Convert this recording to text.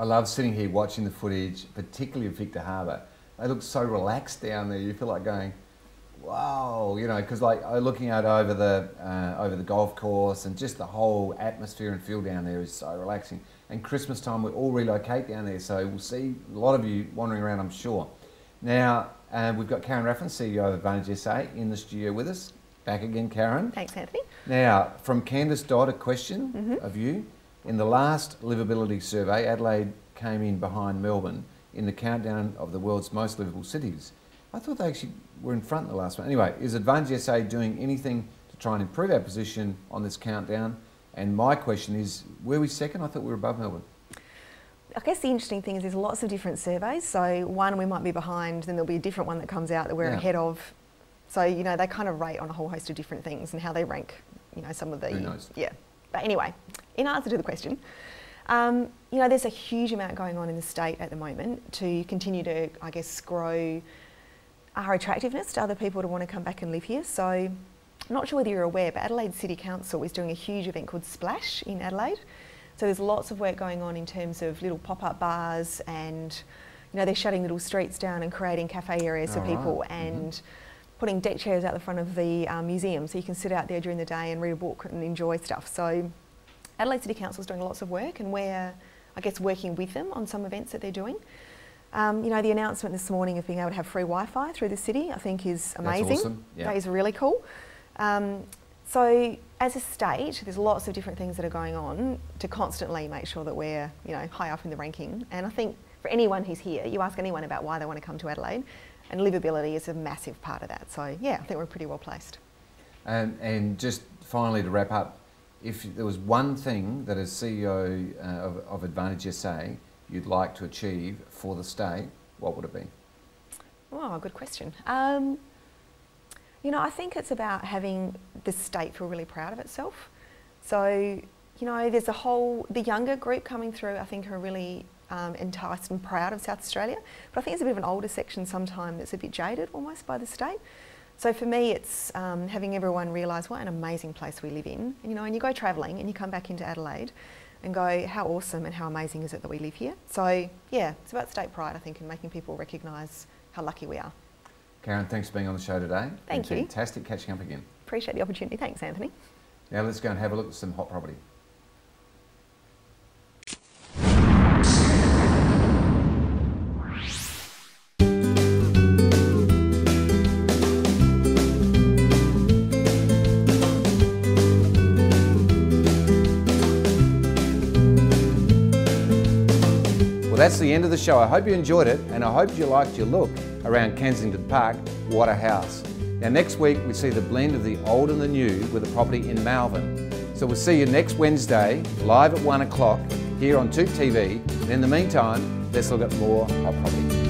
I love sitting here watching the footage, particularly of Victor Harbour. They look so relaxed down there. You feel like going, wow, you know, because like looking out over the golf course and just the whole atmosphere and feel down there is so relaxing. And Christmas time, we all relocate down there, so we'll see a lot of you wandering around, I'm sure. Now, we've got Karen Raffin, CEO of Advantage SA, in the studio with us. Back again, Karen. Thanks, Anthony. Now, from Candice Dodd, a question of you. In the last Livability survey, Adelaide came in behind Melbourne in the countdown of the world's most livable cities. I thought they actually were in front in the last one. Anyway, is Advantage SA doing anything to try and improve our position on this countdown? And my question is, were we second? I thought we were above Melbourne. I guess the interesting thing is there's lots of different surveys. So one, we might be behind, then there'll be a different one that comes out that we're ahead of. So, you know, they kind of rate on a whole host of different things and how they rank, you know, some of the... Who knows? Yeah. But anyway, in answer to the question, you know, there's a huge amount going on in the state at the moment to continue to, I guess, grow our attractiveness to other people to want to come back and live here. So I'm not sure whether you're aware, but Adelaide City Council is doing a huge event called Splash in Adelaide. So there's lots of work going on in terms of little pop-up bars and, you know, they're shutting little streets down and creating cafe areas for people and putting deck chairs out the front of the museum so you can sit out there during the day and read a book and enjoy stuff. So Adelaide City Council is doing lots of work and we're, I guess, working with them on some events that they're doing. You know, the announcement this morning of being able to have free Wi-Fi through the city, I think is amazing. That's awesome. Yeah. That is really cool. So as a state, there's lots of different things that are going on to constantly make sure that we're, you know, high up in the ranking. And I think for anyone who's here, you ask anyone about why they want to come to Adelaide, and livability is a massive part of that. So yeah, I think we're pretty well placed. And just finally to wrap up, if there was one thing that as CEO of Advantage SA you'd like to achieve for the state, what would it be? Oh, good question. You know, I think it's about having the state feel really proud of itself. So, you know, there's the younger group coming through, I think are really enticed and proud of South Australia. But I think there's a bit of an older section sometimes that's a bit jaded almost by the state. So for me, it's having everyone realise what an amazing place we live in. And, you know, and you go travelling and you come back into Adelaide and go, how awesome and how amazing is it that we live here? So yeah, it's about state pride, I think, and making people recognise how lucky we are. Karen, thanks for being on the show today. Thank you. Fantastic catching up again. Appreciate the opportunity. Thanks, Anthony. Now let's go and have a look at some hot property. Well, that's the end of the show. I hope you enjoyed it and I hope you liked your look around Kensington Park. What a house. Now next week we see the blend of the old and the new with a property in Malvern. So we'll see you next Wednesday live at 1 o'clock here on TOOP TV. And in the meantime, let's look at more hot property.